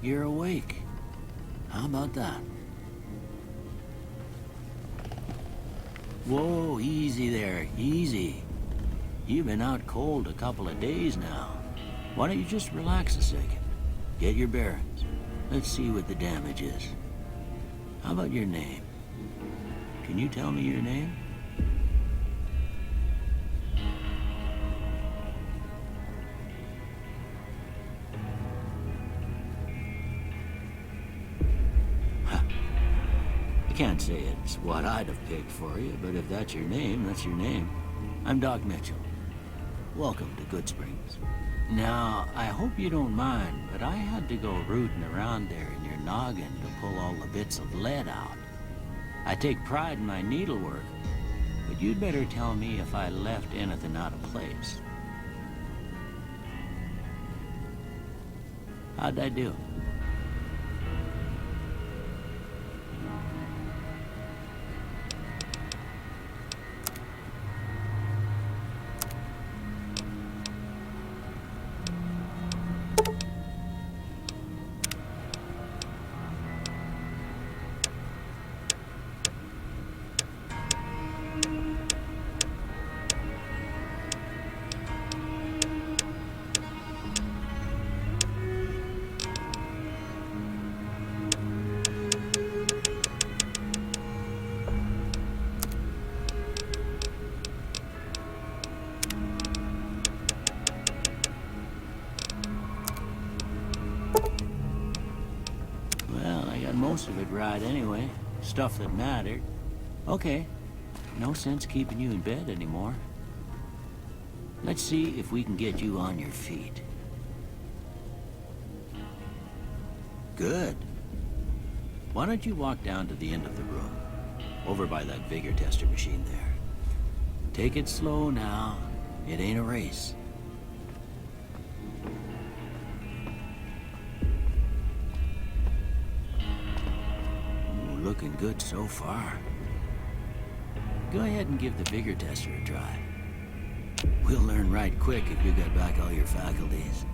you're awake. How about that? Whoa, easy there, easy. You've been out cold a couple of days now. Why don't you just relax a second? Get your bearings. Let's see what the damage is. How about your name? Can you tell me your name? I can't say it's what I'd have picked for you, but if that's your name, that's your name. I'm Doc Mitchell. Welcome to Good Springs. Now, I hope you don't mind, but I had to go rooting around there in your noggin to pull all the bits of lead out. I take pride in my needlework, but you'd better tell me if I left anything out of place. How'd I do? Most of it right anyway. Stuff that mattered. Okay. No sense keeping you in bed anymore. Let's see if we can get you on your feet. Good. Why don't you walk down to the end of the room? Over by that vigor tester machine there. Take it slow now. It ain't a race. Looking good so far. Go ahead and give the vigor tester a try. We'll learn right quick if you got back all your faculties.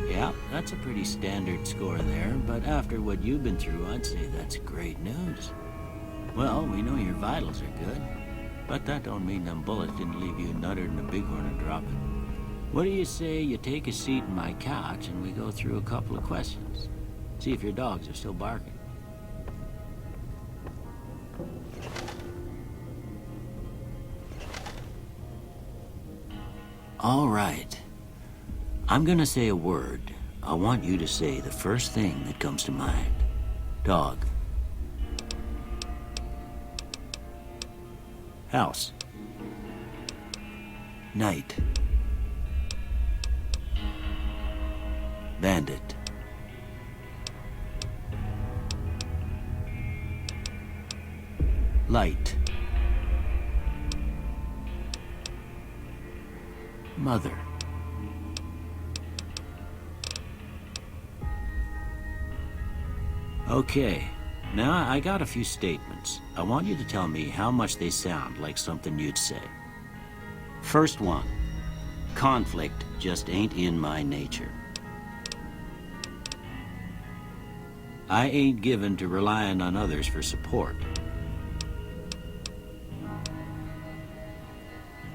Yeah, that's a pretty standard score there, but after what you've been through, I'd say that's great news. Well, we know your vitals are good, but that don't mean them bullets didn't leave you nuttered and a bighorn and dropping. What do you say you take a seat in my couch and we go through a couple of questions? See if your dogs are still barking. All right. I'm gonna say a word. I want you to say the first thing that comes to mind. Dog. House. Night. Bandit. Light. Mother. Okay, now I got a few statements. I want you to tell me how much they sound like something you'd say. First one, conflict just ain't in my nature. I ain't given to relying on others for support.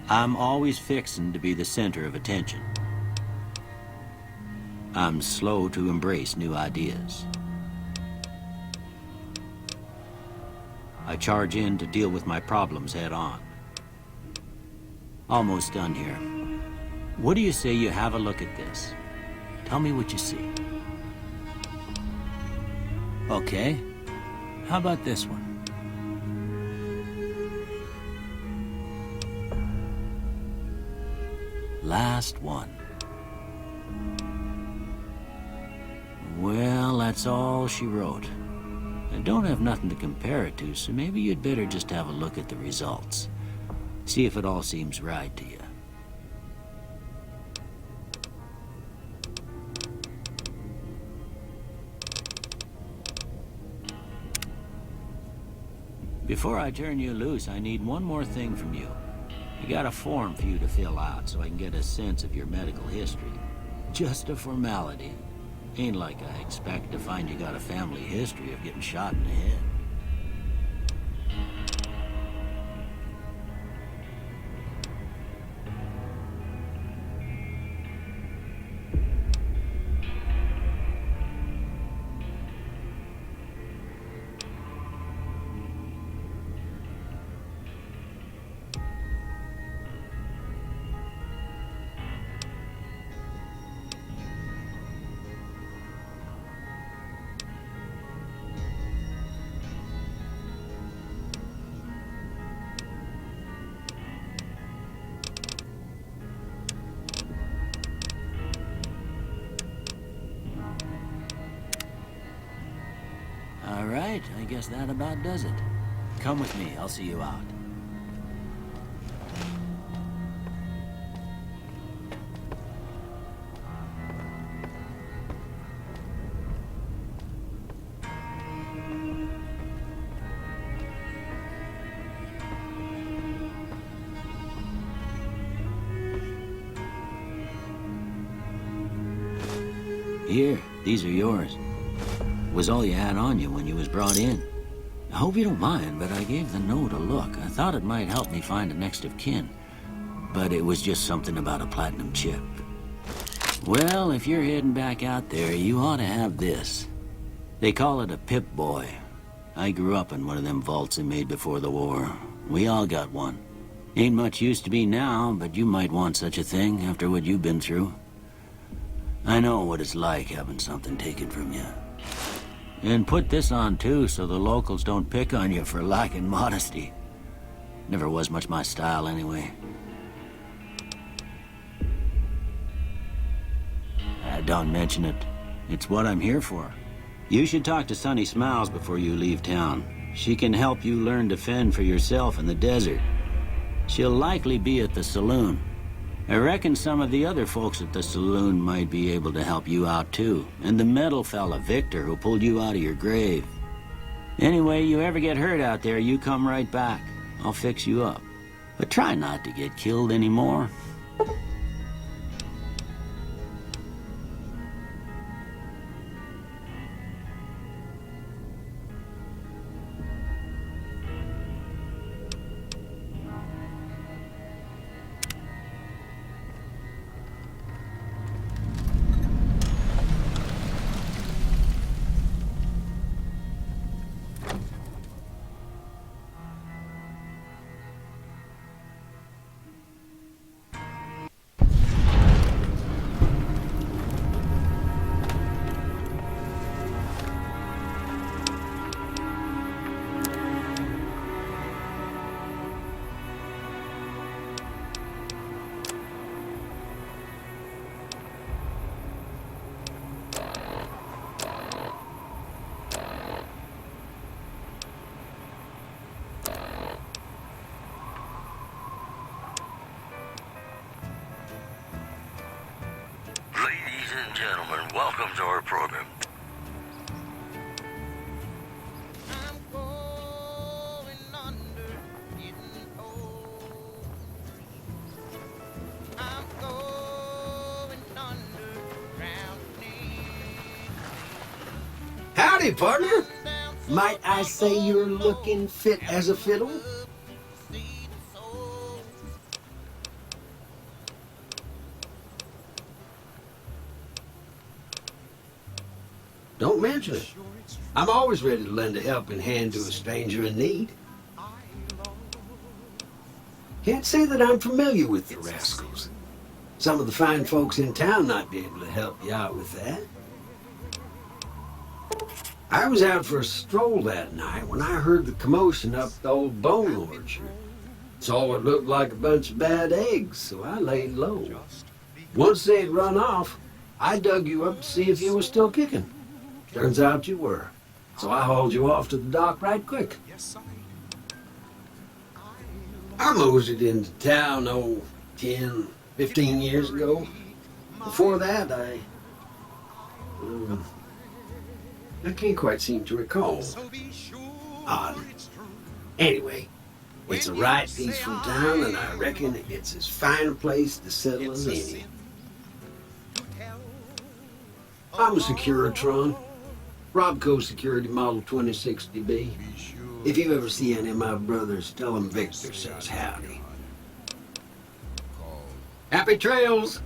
I'm always fixin' to be the center of attention. I'm slow to embrace new ideas. I charge in to deal with my problems head on. Almost done here. What do you say you have a look at this? Tell me what you see. Okay. How about this one? Last one. Well, that's all she wrote. I don't have nothing to compare it to, so maybe you'd better just have a look at the results. See if it all seems right to you. Before I turn you loose, I need one more thing from you. I got a form for you to fill out so I can get a sense of your medical history. Just a formality. Ain't like I expect to find you got a family history of getting shot in the head. All right, I guess that about does it. Come with me, I'll see you out. Here, these are yours. Was all you had on you when you was brought in. I hope you don't mind, but I gave the note a look. I thought it might help me find a next of kin. But it was just something about a platinum chip. Well, if you're heading back out there, you ought to have this. They call it a Pip-Boy. I grew up in one of them vaults they made before the war. We all got one. Ain't much use to be now, but you might want such a thing after what you've been through. I know what it's like having something taken from you. And put this on too, so the locals don't pick on you for lacking modesty. Never was much my style anyway. Don't mention it. It's what I'm here for. You should talk to Sunny Smiles before you leave town. She can help you learn to fend for yourself in the desert. She'll likely be at the saloon. I reckon some of the other folks at the saloon might be able to help you out too. And the metal fella, Victor, who pulled you out of your grave. Anyway, you ever get hurt out there, you come right back. I'll fix you up. But try not to get killed anymore. Gentlemen, welcome to our program. I'm going under, getting old. I'm going under, drowning. Howdy, partner. Might I say you're looking fit as a fiddle? Don't mention it. I'm always ready to lend a helping hand to a stranger in need. Can't say that I'm familiar with the rascals. Some of the fine folks in town might be able to help you out with that. I was out for a stroll that night when I heard the commotion up the old bone orchard. Saw what looked like a bunch of bad eggs, so I laid low. Once they'd run off, I dug you up to see if you were still kicking. Turns out you were. So I hauled you off to the dock right quick. I moseyed into town, 10, 15 years ago. Before that, I can't quite seem to recall. Odd. Anyway, it's a right peaceful town, and I reckon it's as fine a place to settle as any. I'm a Securitron. Robco Security Model 2060B. If you ever see any of my brothers, tell them Victor says howdy. Happy trails!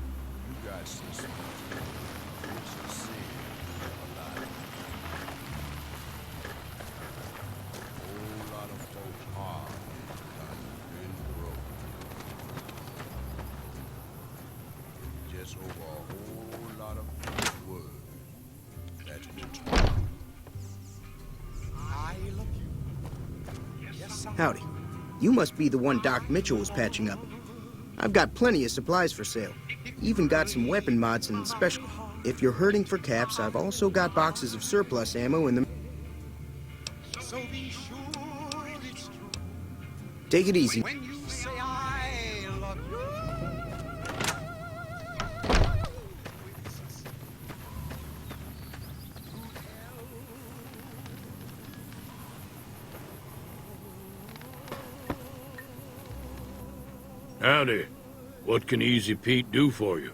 Howdy. You must be the one Doc Mitchell was patching up. I've got plenty of supplies for sale. Even got some weapon mods and special. If you're hurting for caps, I've also got boxes of surplus ammo in the... Take it easy. Howdy. What can Easy Pete do for you?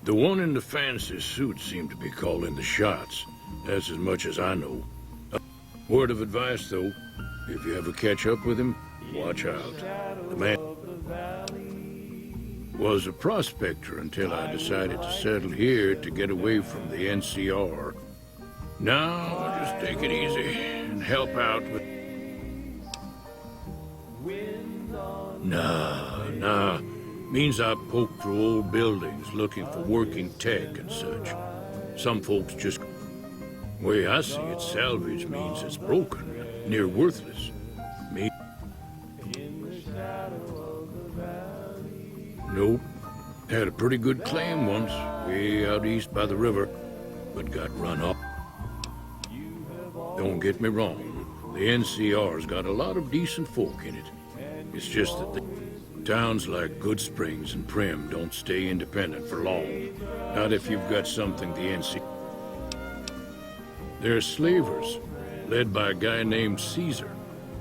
The one in the fancy suit seemed to be calling the shots. That's as much as I know. Word of advice, though. If you ever catch up with him, watch out. The man was a prospector until I decided to settle here to get away from the NCR. Now, I'll just take it easy and help out with... Nah. Means I poke through old buildings looking for working tech and such. Some folks just... Way I see it, salvage means it's broken, near worthless. Me? Nope. Had a pretty good claim once, way out east by the river, but got run up. Don't get me wrong, the NCR's got a lot of decent folk in it. It's just that the towns like Good Springs and Prim don't stay independent for long. Not if you've got something the NC... They're slavers, led by a guy named Caesar,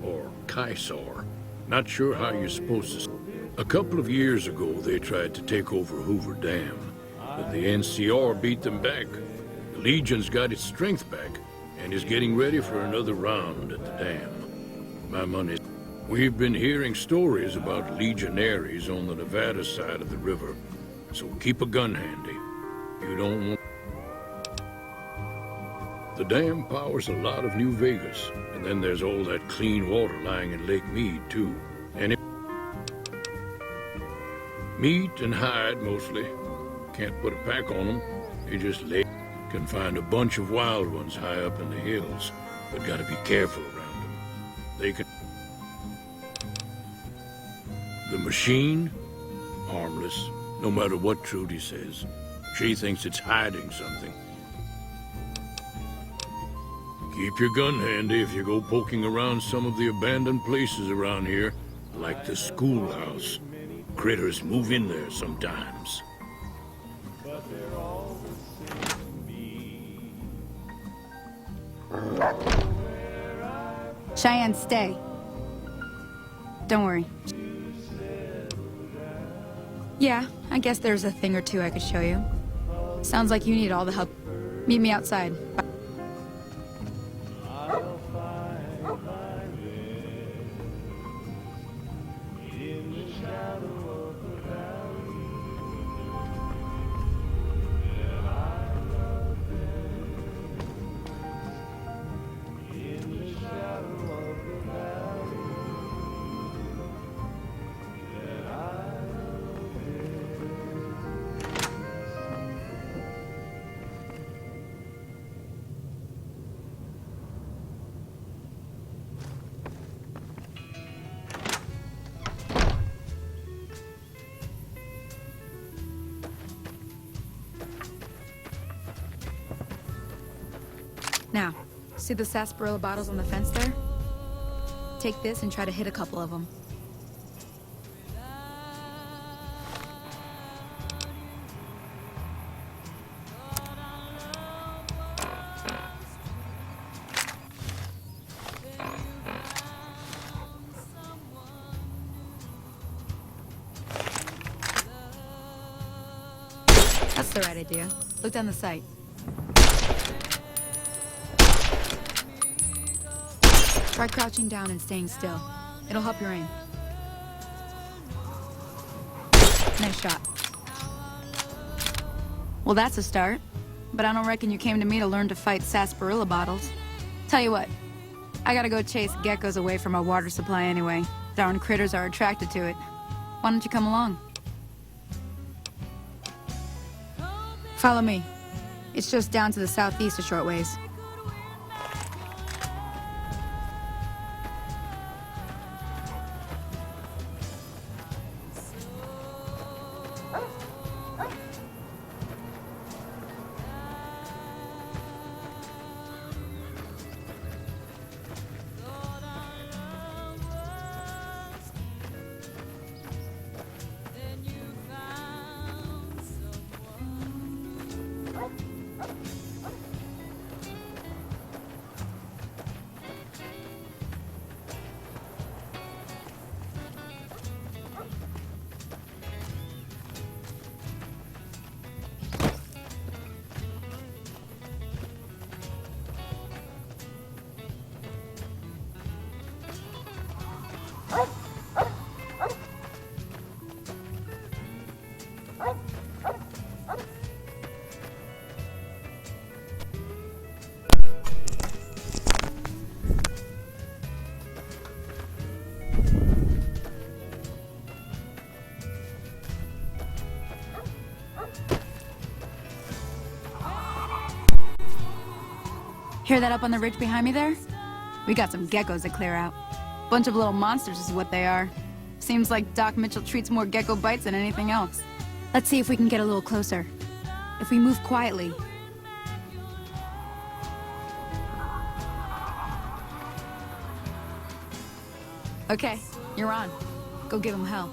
or Caesar. Not sure how you're supposed to... A couple of years ago, they tried to take over Hoover Dam, but the NCR beat them back. The Legion's got its strength back, and is getting ready for another round at the dam. My money... We've been hearing stories about legionaries on the Nevada side of the river, so keep a gun handy. You don't want... The dam powers a lot of New Vegas, and then there's all that clean water lying in Lake Mead, too. And it... Meat and hide, mostly. Can't put a pack on them. They just lay... Can find a bunch of wild ones high up in the hills, but gotta be careful around them. They can... The machine? Harmless, no matter what Trudy says. She thinks it's hiding something. Keep your gun handy if you go poking around some of the abandoned places around here, like the schoolhouse. Critters move in there sometimes. Cheyenne, stay. Don't worry. Yeah, I guess there's a thing or two I could show you. Sounds like you need all the help. Meet me outside. Bye. Now, see the sarsaparilla bottles on the fence there? Take this and try to hit a couple of them. That's the right idea. Look down the sight. Try crouching down and staying still. It'll help your aim. Nice shot. Well, that's a start. But I don't reckon you came to me to learn to fight sarsaparilla bottles. Tell you what, I gotta go chase geckos away from our water supply anyway. Darn critters are attracted to it. Why don't you come along? Follow me. It's just down to the southeast a short ways. Hear that up on the ridge behind me there? We got some geckos to clear out. Bunch of little monsters is what they are. Seems like Doc Mitchell treats more gecko bites than anything else. Let's see if we can get a little closer. If we move quietly. Okay, you're on. Go give them hell.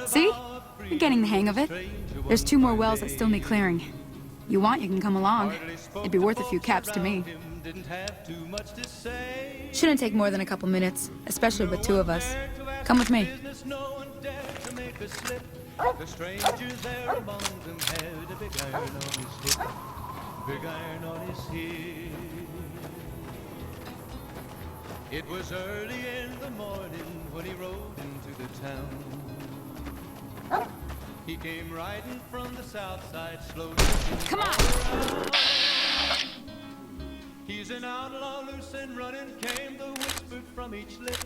See? You're getting the hang of it. There's 2 more wells that still need clearing. You want, you can come along. It'd be worth a few caps to me. Shouldn't take more than a couple minutes, especially with 2 of us. Come with me. The stranger there among them had a big iron on his hip, big iron on his hip. It was early in the morning when he rode into the town. He came riding from the south side, slowly. Come on! He's an outlaw, loose and running, came the whisper from each lip.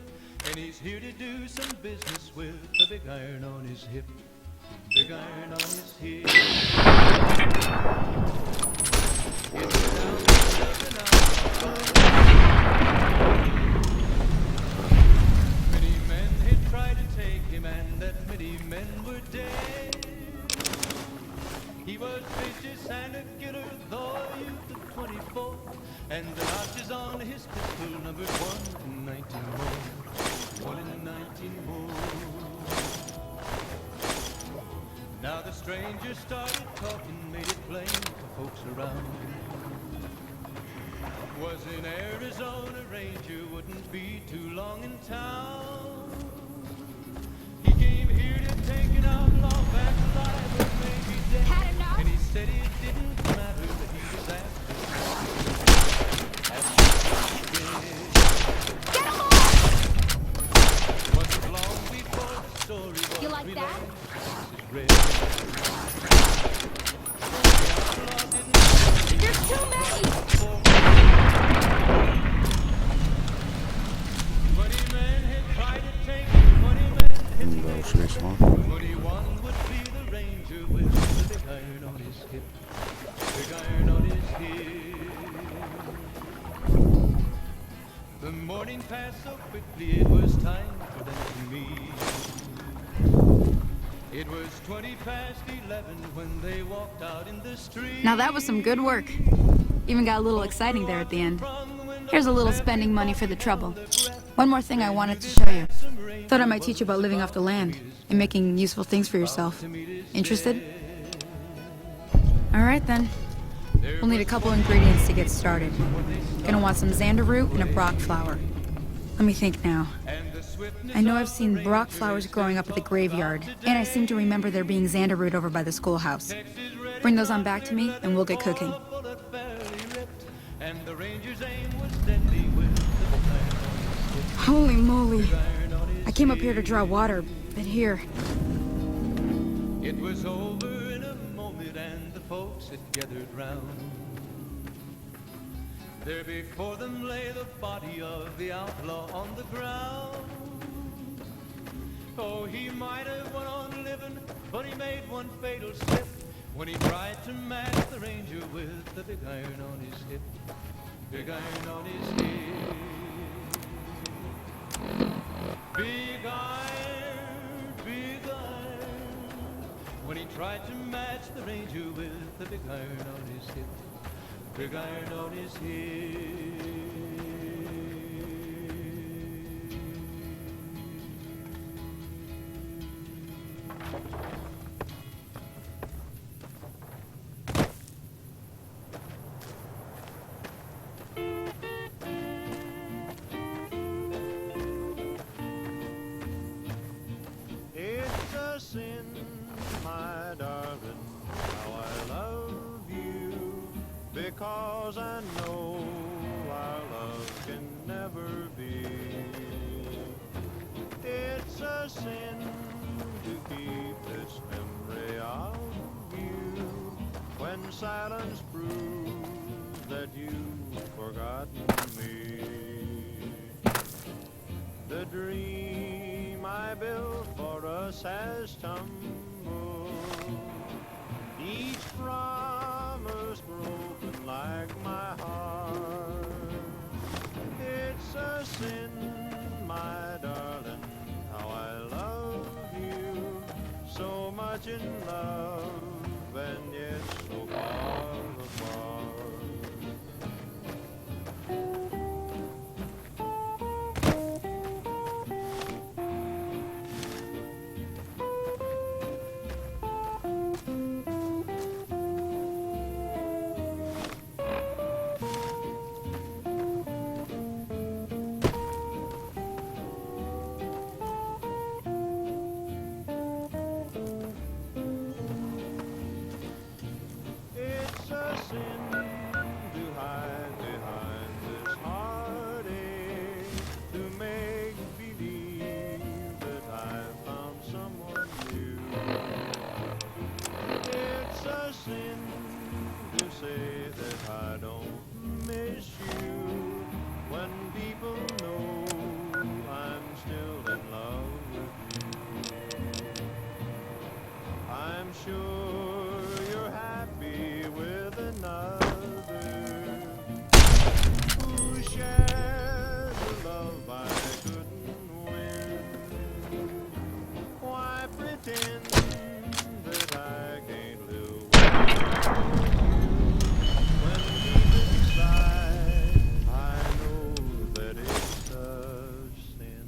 And he's here to do some business with the big iron on his hip, big iron on his hip. Many men had tried to take him, and that many men were dead. He was vicious and a killer, though a youth of 24, and the notches on his pistol numbered 1 in 19 more, 1 in 19 more. Now the stranger started talking, made it plain to folks around. Was in Arizona, Ranger wouldn't be too long in town. red. There's too many! Funny man had tried to take funny man his place. 21 would be the ranger with the big iron on his hip. Big iron on his hip. The morning passed so quickly, it was time for them to meet. It was 20 past 11 when they walked out in the street. Now that was some good work. Even got a little exciting there at the end. Here's a little spending money for the trouble. One more thing I wanted to show you. Thought I might teach you about living off the land and making useful things for yourself. Interested? Alright then. We'll need a couple ingredients to get started. Gonna want some xander root and a brock flower. Let me think now. I know I've seen brock flowers growing up at the graveyard, and I seem to remember there being xander root over by the schoolhouse. Bring those on back to me, and we'll get cooking. Holy moly. I came up here to draw water, but here... It was over in a moment and the folks had gathered round. There before them lay the body of the outlaw on the ground. Oh, he might have went on living, but he made one fatal slip when he tried to match the ranger with the big iron on his hip. Big iron on his hip. Big iron, big iron. When he tried to match the ranger with the big iron on his hip. Big iron on his hip. It's a sin, my darling, how I love you, because I know our love can never be. It's a sin to keep this memory of you when silence proves that you've forgotten me. The dream I built for us has tumbled, each promise broken like my heart. It's a sin, my darling, how I love you, so much in love and yet so far apart. It's a sin to hide behind this heartache, to make believe that I've found someone new. It's a sin to say that I don't miss you when people know I'm still in love with you. I'm sure you're happy with another who shares the love I couldn't win. Why pretend that I can't live with you when deep inside I know that it's a sin.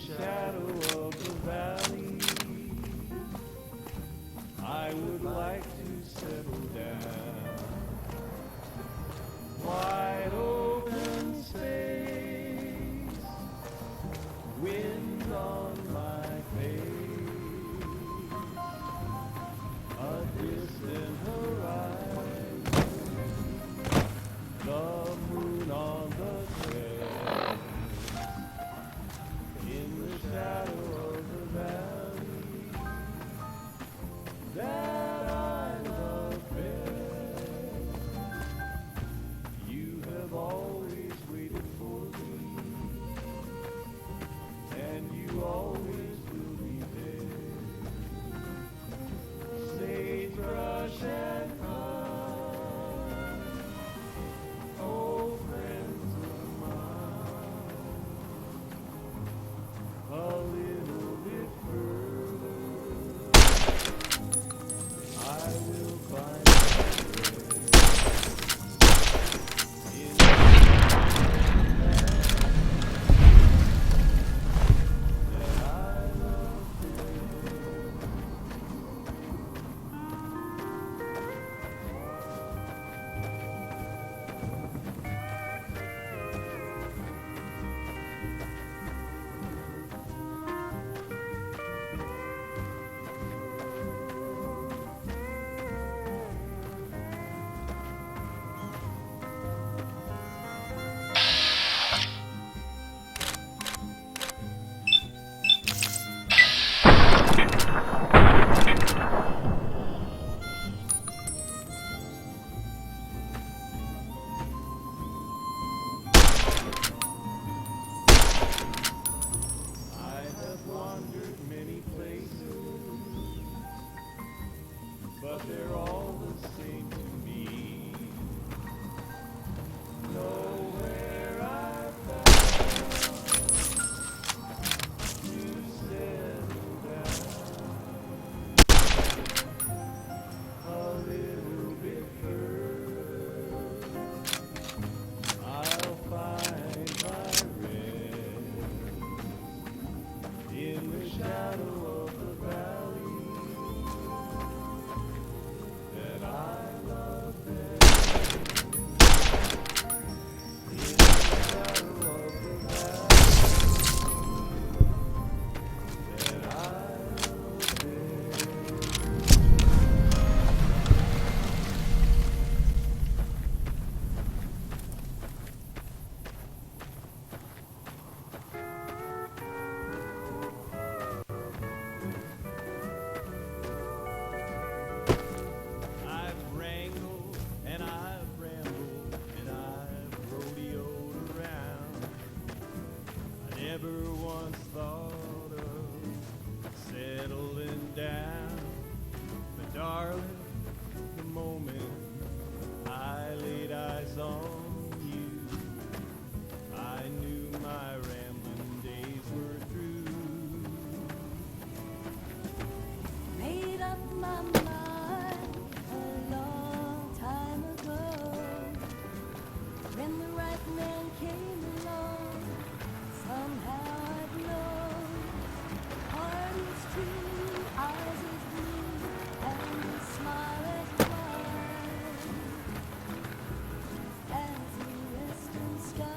shadow of the valley, I would like to settle down. Wide open space, wind on my face, a distant horizon, the moon on the crest, in the shadow of the valley that I love best. You have always waited for me, and you always will be there. Sagebrush and pine, old friends of mine. A little bit further, I will find my way in the land that I love best. I have wandered many places, but they're all the same to me. Nowhere I've found to settle down. A little bit further, I'll find my rest in the shadow of the valley that I love best. In the shadow of the valley that I love best. I've wrangled and I've rambled and I've rodeoed around. I never once thought of settling down. But darling, the moment I laid eyes on you, I knew my rambling days were through. Made up my mind a long time ago. When the right man came along, somehow I'd know. Heart is true, eyes is blue, and a smile as wide as the western sky.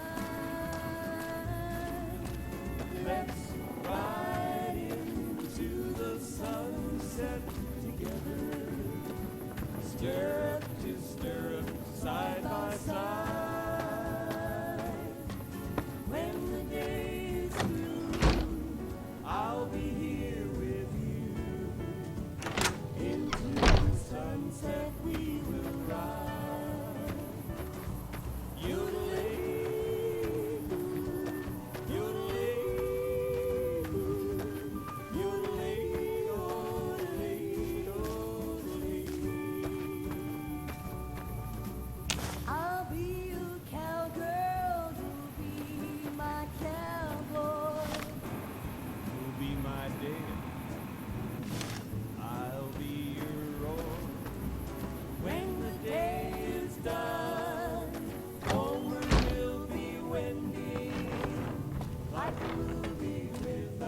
Let's ride into the sunset together, stirrup to stirrup, side by side. When the day is through, I'll be here with you. Into the sunset we will ride. Yodelay, yodelay, yodelay, yodelay, yodelay. I'll be your cowgirl, you'll be my cowboy. You'll be my dad, I'll be your roar. When the day is done, homeward we'll be wending like a movie with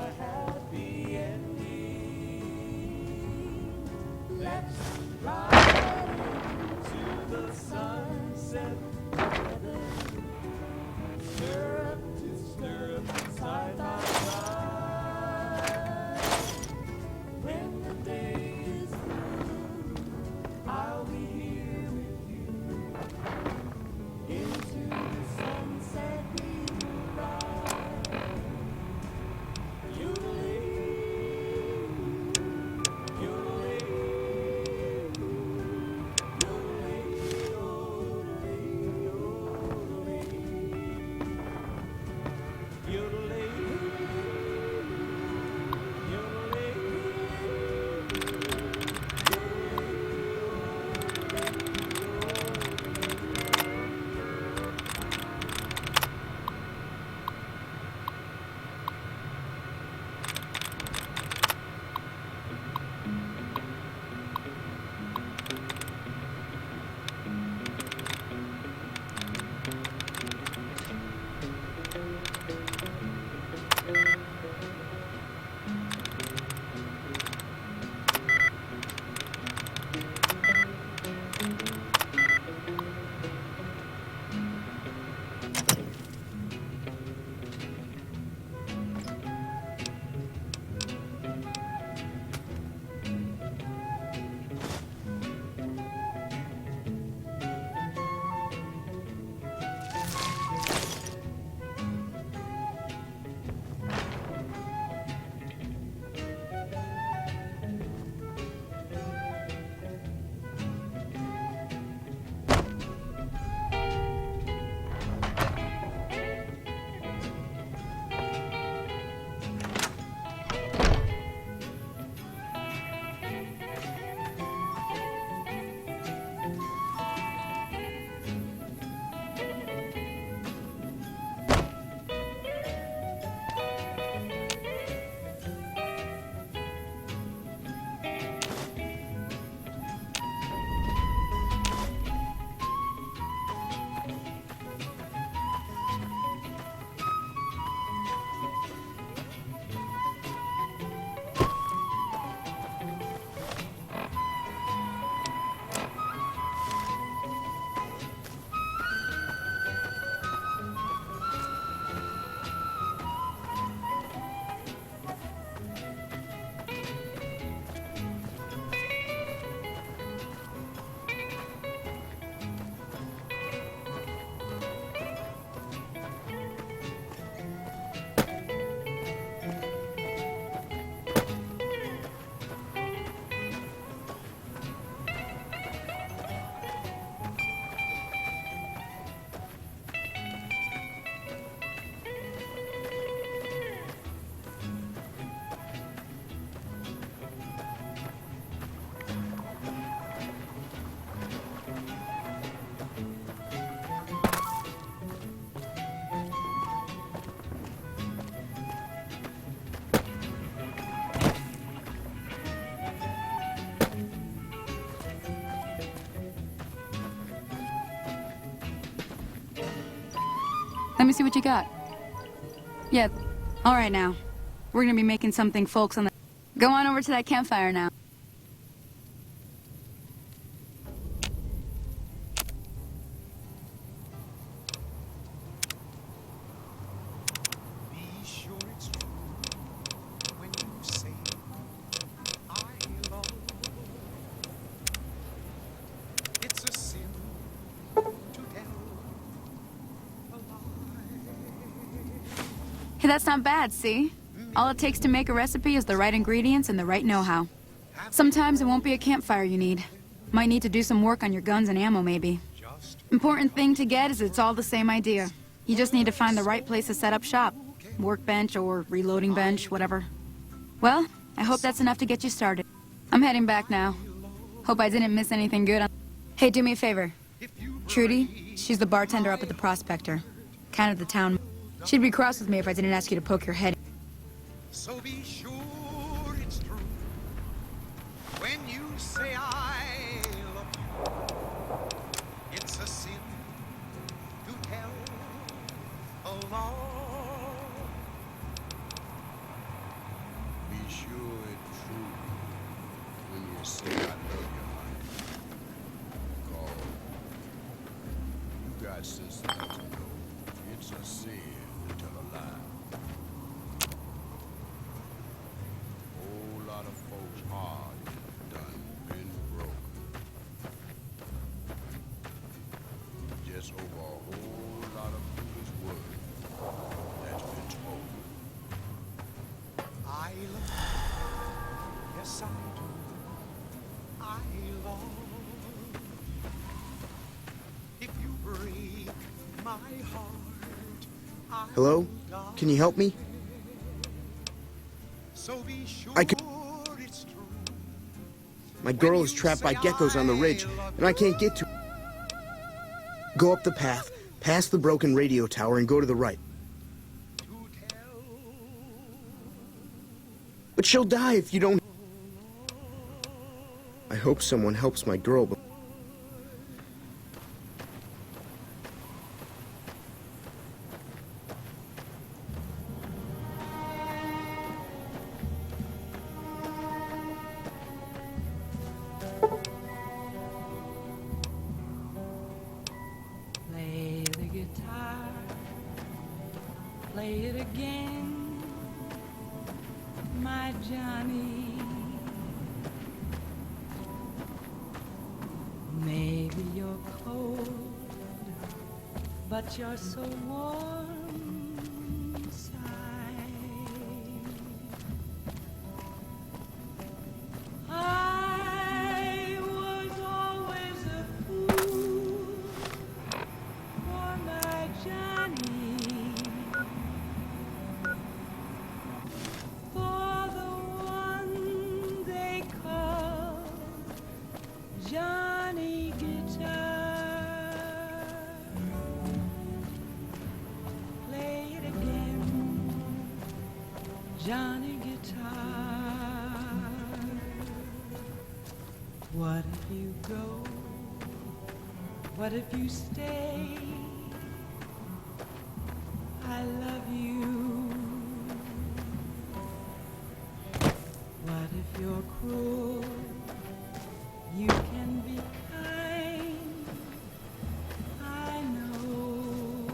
Let me see what you got. Yeah. All right now. We're gonna be making something folks on the... Go on over to that campfire now. Be sure it's true when you say I love. It's a sin to tell a lie. Hey, that's not bad, see? All it takes to make a recipe is the right ingredients and the right know-how. Sometimes it won't be a campfire you need. Might need to do some work on your guns and ammo, maybe. Important thing to get is it's all the same idea. You just need to find the right place to set up shop. Workbench or reloading bench, whatever. Well, I hope that's enough to get you started. I'm heading back now. Hope I didn't miss anything good. Hey, do me a favor. Trudy, she's the bartender up at the Prospector. Kind of the town. She'd be cross with me if I didn't ask you to poke your head. So be sure it's true when you say I love you. It's a sin to tell a lie. Be sure it's true when you say I love you, honey. 'Cause you got sense enough to know it's a sin to tell a lie. Whole lot of folks' heart done been broken. Just over a whole lot of foolish words that's been spoken. I love you. Yes, I do. I love you. If you break my heart, Hello? Can you help me? so be sure I could- it's true. My girl is trapped by geckos on the ridge, and I can't get to... Go up the path, past the broken radio tower, and go to the right. But she'll die if you don't... I hope someone helps my girl, but... Play the guitar, play it again, my Johnny. Maybe you're cold, but you're so warm inside. I was always a fool for my Johnny, for the one they call Johnny Guitar. Play it again, Johnny Guitar. What if you go? What if you stay? I love you. What if you're cruel? You can be kind. I know.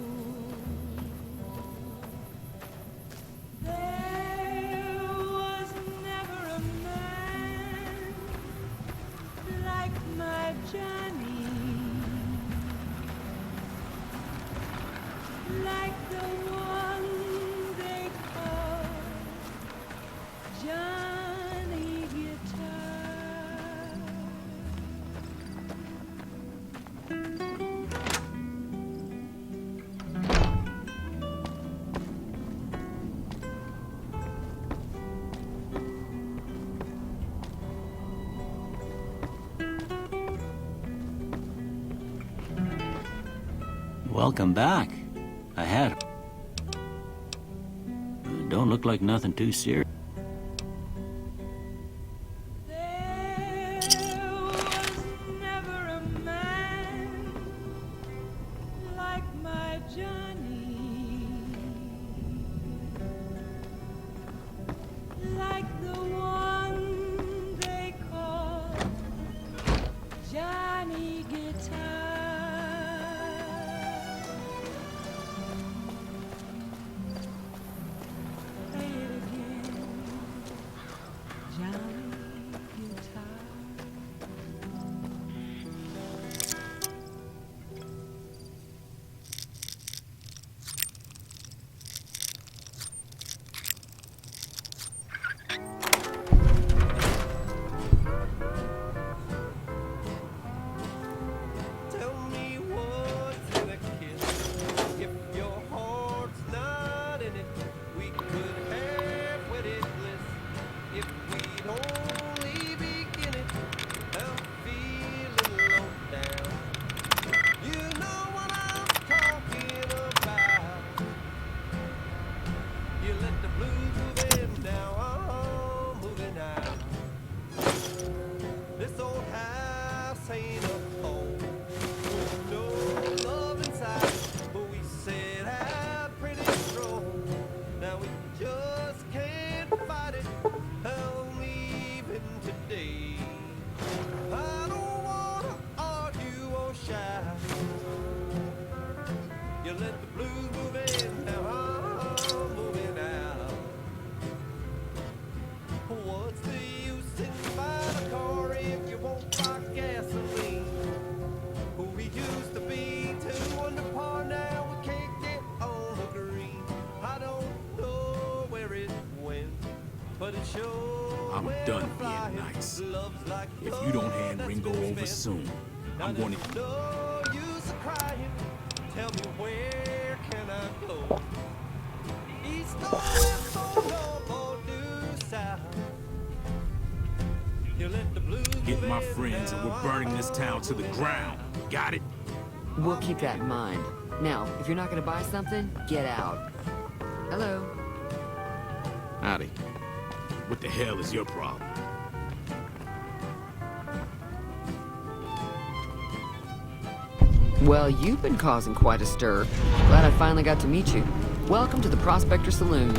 There was never a man like my Johnny, like the one they call Johnny Guitar. Welcome back. I had... Don't look like nothing too serious. There was never a man like my Johnny, Johnny Guitar. Tell me what's in a kiss. If your heart's not in it, we could have wedded bliss. If we'd only begin it, I'm feeling low down. You know what I'm talking about. You let the blues move in now, I'm moving out. This old house ain't a home. No love inside, but we set out pretty strong. Now we just can't fight it. I'm leaving today. I don't wanna argue or shy. You let the blues move in, now I'm moving out. What's the use in buying a car if you won't buy gasoline? We used to be two under par, now we can't get on the green. I don't know where it went, but it sure I'm went done flying. being nice. Love's like If you don't gold, hand that's Ringo been over spent. soon, Now I'm going to... there's no use of crying. Tell me where can I go? East or west or north or due south? You let the blues Get move my in, friends and now we're burning this town to the I'm ground. Got it? We'll keep that in mind. Now, if you're not gonna buy something, get out. Hello? Howdy. What the hell is your problem? Well, you've been causing quite a stir. Glad I finally got to meet you. Welcome to the Prospector Saloon.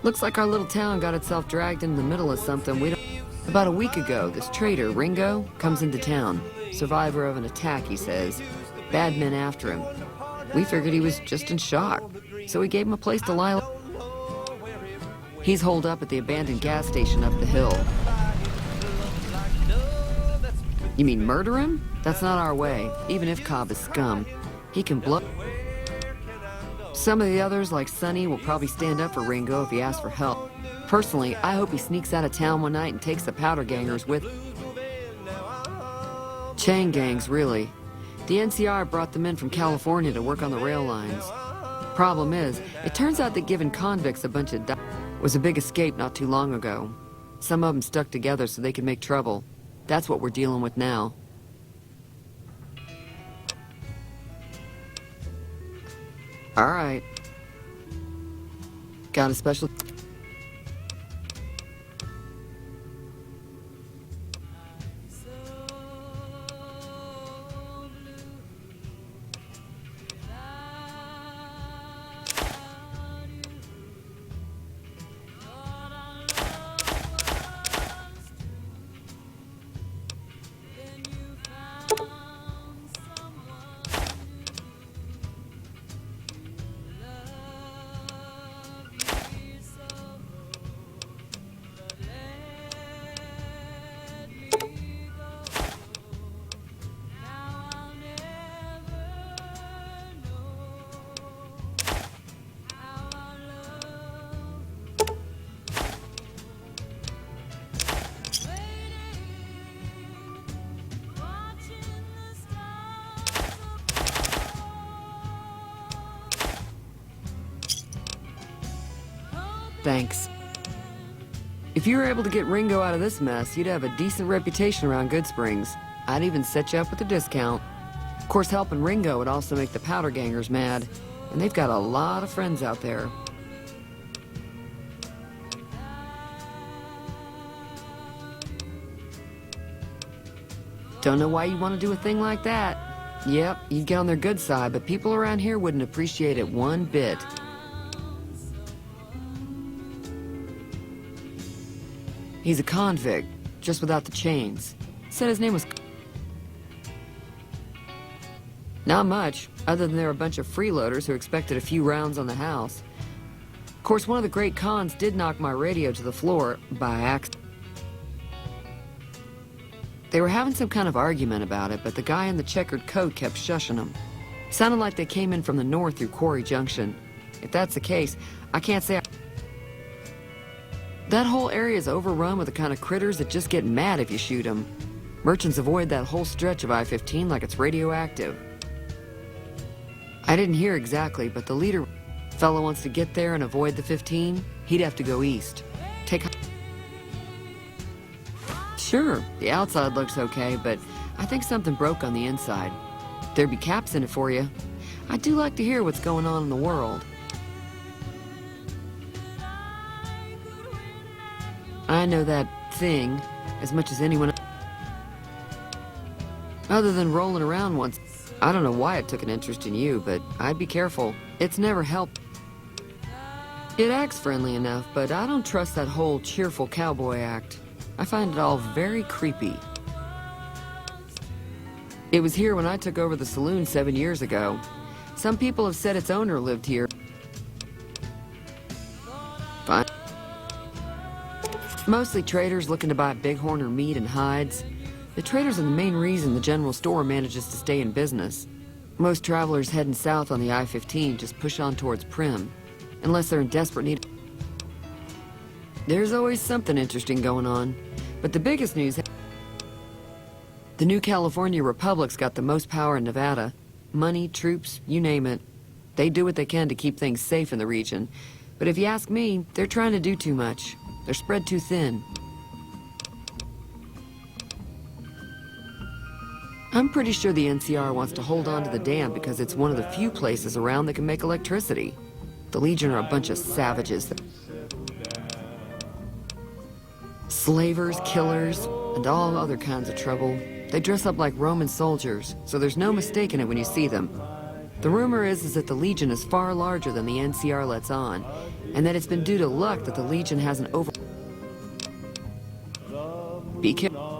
Looks like our little town got itself dragged into the middle of something we don't... About a week ago, this trader, Ringo, comes into town. Survivor of an attack, he says. Bad men after him. We figured he was just in shock, so we gave him a place to lie. He's holed up at the abandoned gas station up the hill. You mean murder him? That's not our way, even if Cobb is scum. He can blow... Some of the others, like Sonny, will probably stand up for Ringo if he asks for help. Personally, I hope he sneaks out of town one night and takes the powder gangers with... Chain gangs, really. The NCR brought them in from California to work on the rail lines. Problem is, it turns out that giving convicts a bunch of was a big escape not too long ago. Some of them stuck together so they could make trouble. That's what we're dealing with now. All right. Got a special... Thanks. If you were able to get Ringo out of this mess, you'd have a decent reputation around Good Springs. I'd even set you up with a discount. Of course, helping Ringo would also make the powder gangers mad, and they've got a lot of friends out there. Don't know why you want to do a thing like that. Yep, you'd get on their good side, but people around here wouldn't appreciate it one bit. He's a convict, just without the chains. Said his name was... Not much, other than they're a bunch of freeloaders who expected a few rounds on the house. Of course, one of the great cons did knock my radio to the floor by accident. They were having some kind of argument about it, but the guy in the checkered coat kept shushing them. Sounded like they came in from the north through Quarry Junction. If that's the case, I can't say that whole area is overrun with the kind of critters that just get mad if you shoot them. Merchants avoid that whole stretch of I-15 like it's radioactive. I didn't hear exactly, but the leader fellow wants to get there and avoid the 15, he'd have to go east. Sure, the outside looks okay, but I think something broke on the inside. There'd be caps in it for you. I do like to hear what's going on in the world. I know that thing as much as anyone else. Other than rolling around once. I don't know why it took an interest in you, but I'd be careful. It's never helped. It acts friendly enough, but I don't trust that whole cheerful cowboy act. I find it all very creepy. It was here when I took over the saloon 7 years ago. Some people have said its owner lived here. Fine. Mostly traders looking to buy bighorn or meat and hides. The traders are the main reason the general store manages to stay in business. Most travelers heading south on the I-15 just push on towards Prim, unless they're in desperate need. There's always something interesting going on, but the biggest news... The new California Republic's got the most power in Nevada. Money, troops, you name it. They do what they can to keep things safe in the region. But if you ask me, they're trying to do too much. They're spread too thin. I'm pretty sure the NCR wants to hold on to the dam because it's one of the few places around that can make electricity. The Legion are a bunch of savages. Slavers, killers, and all other kinds of trouble. They dress up like Roman soldiers, so there's no mistaking it when you see them. The rumor is that the Legion is far larger than the NCR lets on, and that it's been due to luck that the Legion hasn't over... Be careful.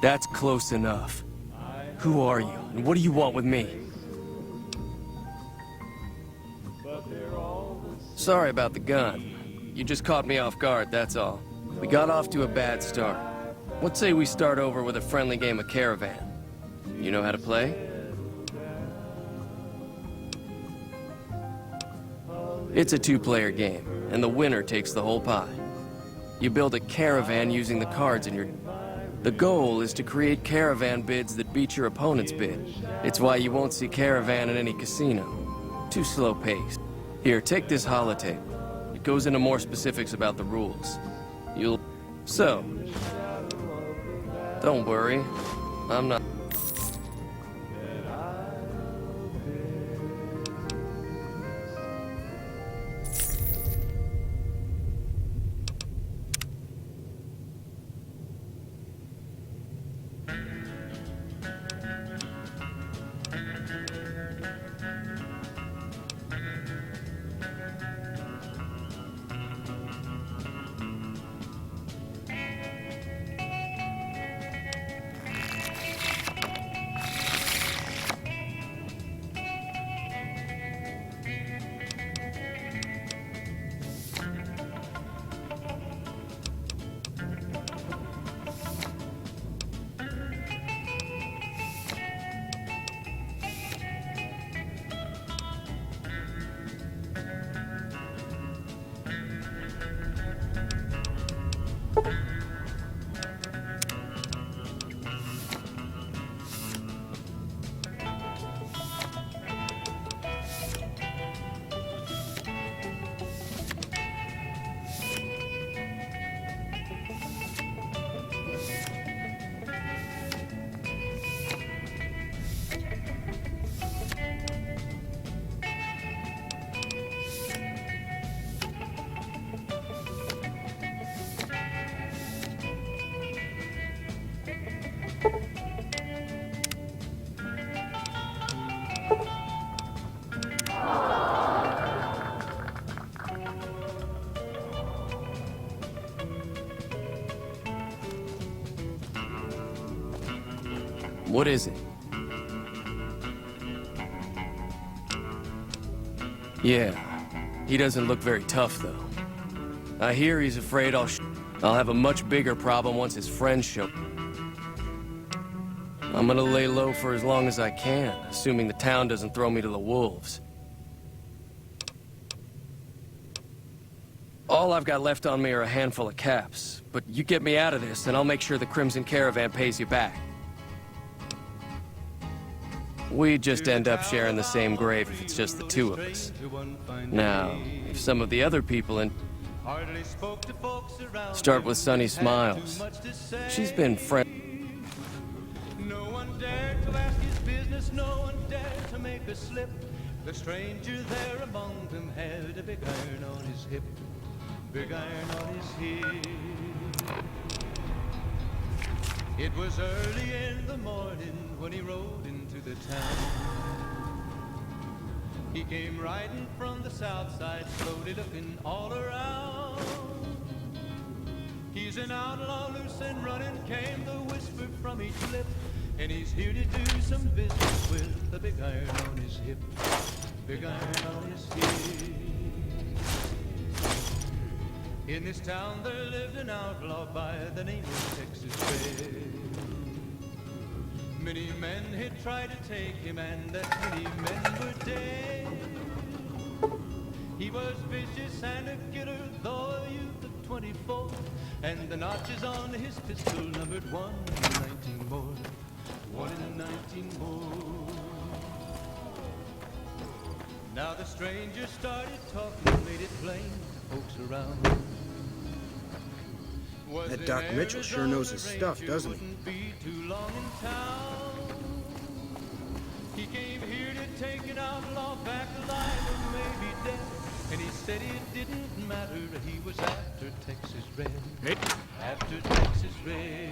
That's close enough. Who are you, and what do you want with me? Sorry about the gun. You just caught me off guard, that's all. We got off to a bad start. Let's say we start over with a friendly game of Caravan. You know how to play? It's a two-player game, and the winner takes the whole pie. You build a caravan using the cards in your... The goal is to create caravan bids that beat your opponent's bid. It's why you won't see caravan in any casino. Too slow paced. Here, take this holotape. It goes into more specifics about the rules. You'll... So... Don't worry. I'm not... What is it? Yeah, he doesn't look very tough, though. I hear he's afraid I'll have a much bigger problem once his friends show. I'm gonna lay low for as long as I can, assuming the town doesn't throw me to the wolves. All I've got left on me are a handful of caps, but you get me out of this, and I'll make sure the Crimson Caravan pays you back. We just end up sharing the same grave if it's just the two of us. Now, if some of the other people in... Start with Sunny Smiles. She's been friend... No one dared to ask his business, no one dared to make a slip. The stranger there among them had a big iron on his hip. Big iron on his hip. It was early in the morning when he rode into the town. He came riding from the south side, slowly looking all around. He's an outlaw, loose and running, came the whisper from each lip. And he's here to do some business with a big iron on his hip. Big iron on his hip. In this town there lived an outlaw by the name of Texas Red. Many men had tried to take him, and that many men were dead. He was vicious and a killer, though a youth of 24, and the notches on his pistol numbered 1 in 19 more. 1 in 19 more. Now the stranger started talking, made it plain to folks around. That Doc Mitchell sure knows his stuff, doesn't he? He came here to take an outlaw back alive or maybe dead. And he said it didn't matter, he was after Texas Red. Hey. After Texas Red.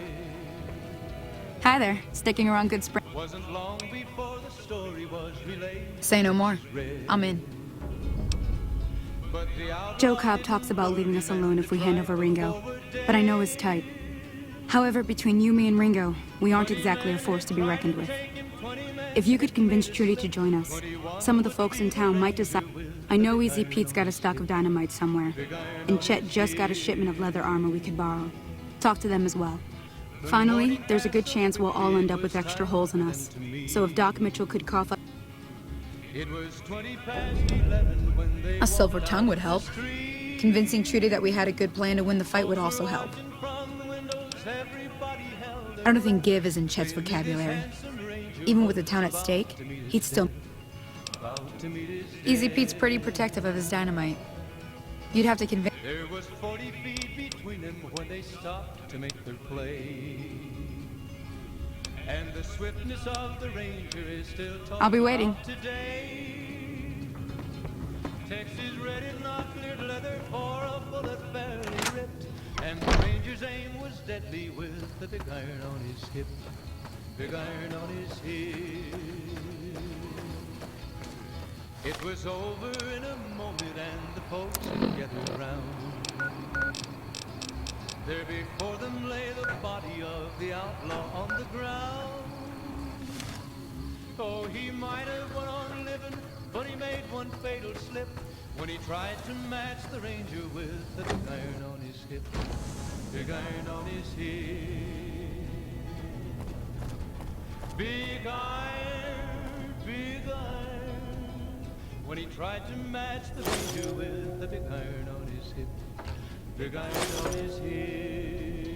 Hi there, sticking around Good Spring. Wasn't long before the story was relayed. Say no more. I'm in. Joe Cobb talks about leaving us alone if we hand over Ringo, but I know his type. However, between you, me, and Ringo, we aren't exactly a force to be reckoned with. If you could convince Trudy to join us, some of the folks in town might decide. I know Easy Pete's got a stock of dynamite somewhere, and Chet just got a shipment of leather armor we could borrow. Talk to them as well. Finally, there's a good chance we'll all end up with extra holes in us. So if Doc Mitchell could cough up... A silver tongue would help. Convincing Trudy that we had a good plan to win the fight would also help. I don't think give is in Chet's vocabulary. Even with the town at stake, he'd still... Easy Pete's pretty protective of his dynamite. You'd have to convince... There was 40 feet between them when they stopped to make their play. And the swiftness of the ranger is still talking. I'll be waiting. Today. Texas Red is not cleared leather for a bullet fairly ripped. And the ranger's aim was deadly with the big iron on his hip. Big iron on his hip. It was over in a moment and the folks gathered around. There before them lay the body of the outlaw on the ground. Oh, he might have went on living, but he made one fatal slip when he tried to match the ranger with the big iron on his hip. Big iron on his hip. Big iron, big iron. When he tried to match the ranger with the big iron on his hip. Big iron on his hip.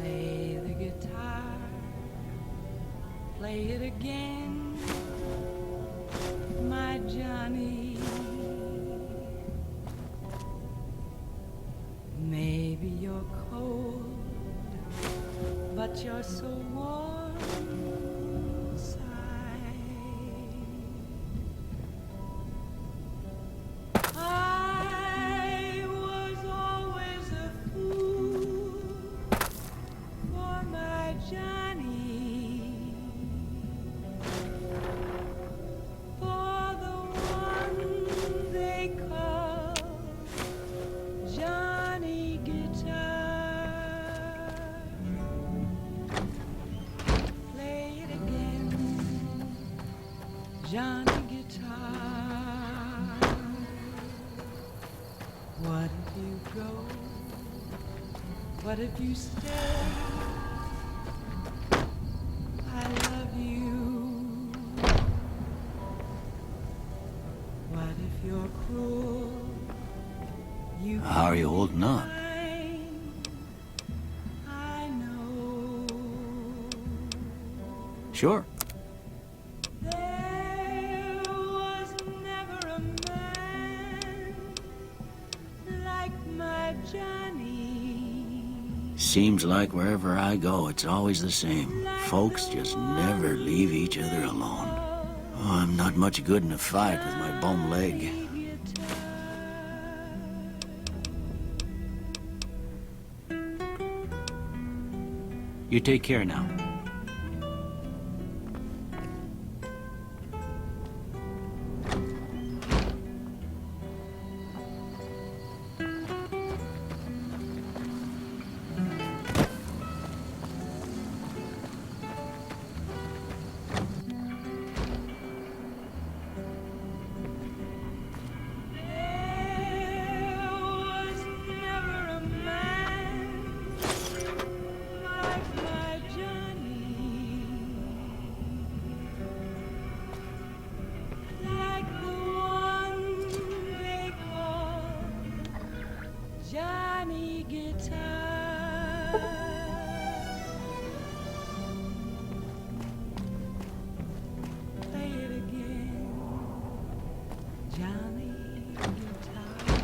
Play the guitar, play it again, my Johnny. Maybe you're cold, but you're so warm inside. Johnny Guitar. What if you go? What if you stay? I love you. What if you're cruel? You How are you holding on? I know. Sure. There was never a man like my Johnny. Seems like wherever I go, it's always the same. Folks just never leave each other alone. Oh, I'm not much good in a fight with my bum leg. You take care now. Johnny Guitar. Play it again, Johnny Guitar.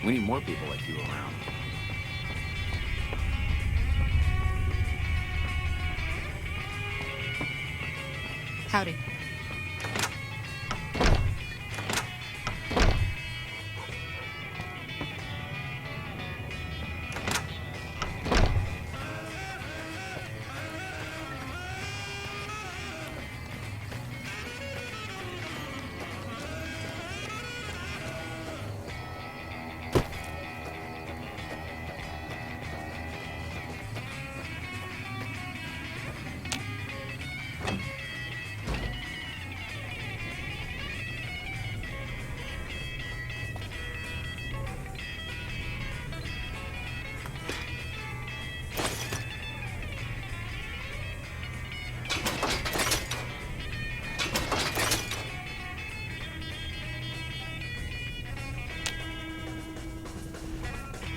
We need more people like you around. Howdy.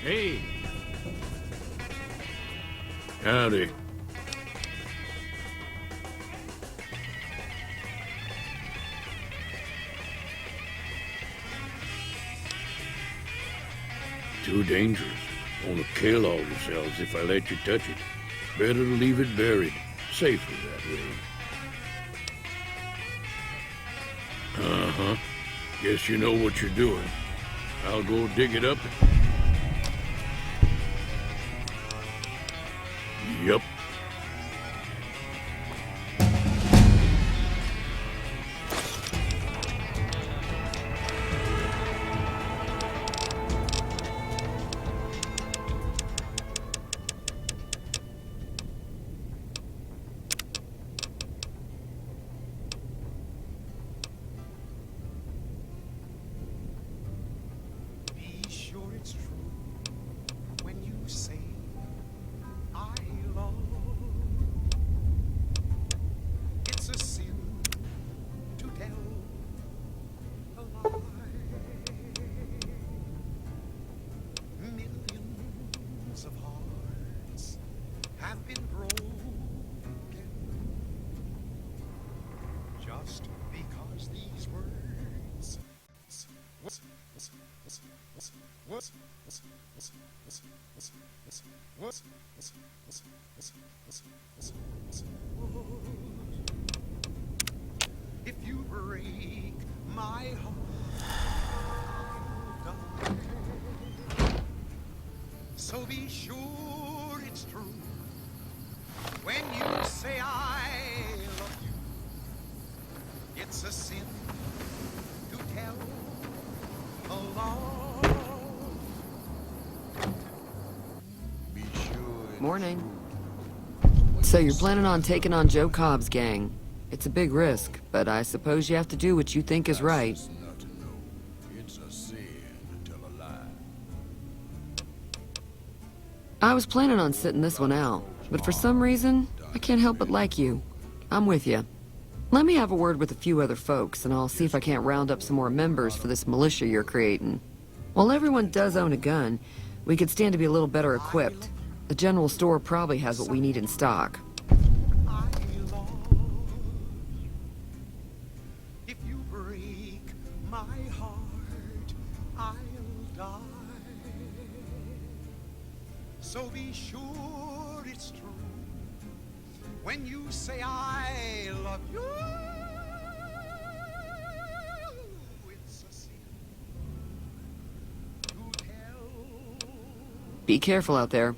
Hey! Howdy. Too dangerous. Wanna kill all yourselves if I let you touch it. Better to leave it buried. Safer that way. Uh-huh. Guess you know what you're doing. I'll go dig it up. Yup. Be sure it's If you break my heart, so be sure it's true when you say I love you. It's a sin to tell a lie. Be sure it's Morning. So you're planning on taking on Joe Cobb's gang. It's a big risk, but I suppose you have to do what you think is right. It's not to know. It's a sin to tell a lie. I was planning on sitting this one out, but for some reason, I can't help but like you. I'm with you. Let me have a word with a few other folks, and I'll see if I can't round up some more members for this militia you're creating. While everyone does own a gun, we could stand to be a little better equipped. The general store probably has what we need in stock. If you break my heart, I'll die. So be sure it's true when you say I love you. It's a sin to tell. Be careful out there.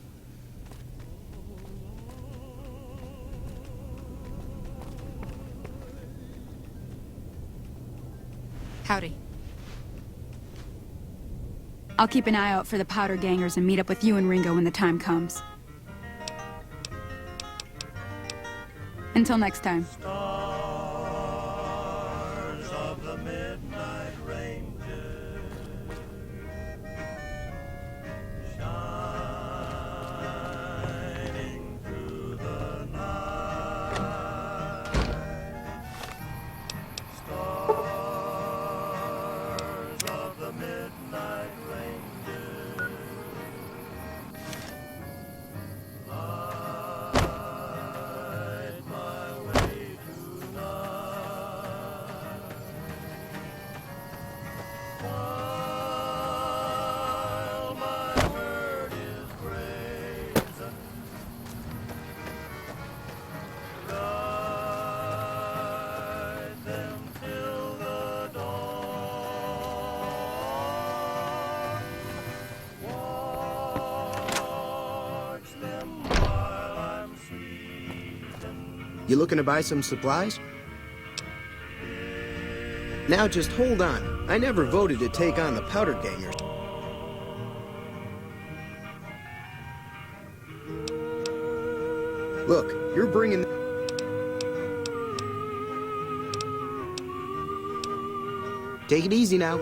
Howdy. I'll keep an eye out for the powder gangers and meet up with you and Ringo when the time comes. Until next time. Stars of the midnight ranger, shining through the night. Stars of the midnight ranger, light my way tonight. While my hurt is brazen, guide them till the dawn. Watch them while I'm sleeping. You looking to buy some supplies? Now just hold on. I never voted to take on the powder gangers. Look, you're bringing... Take it easy now.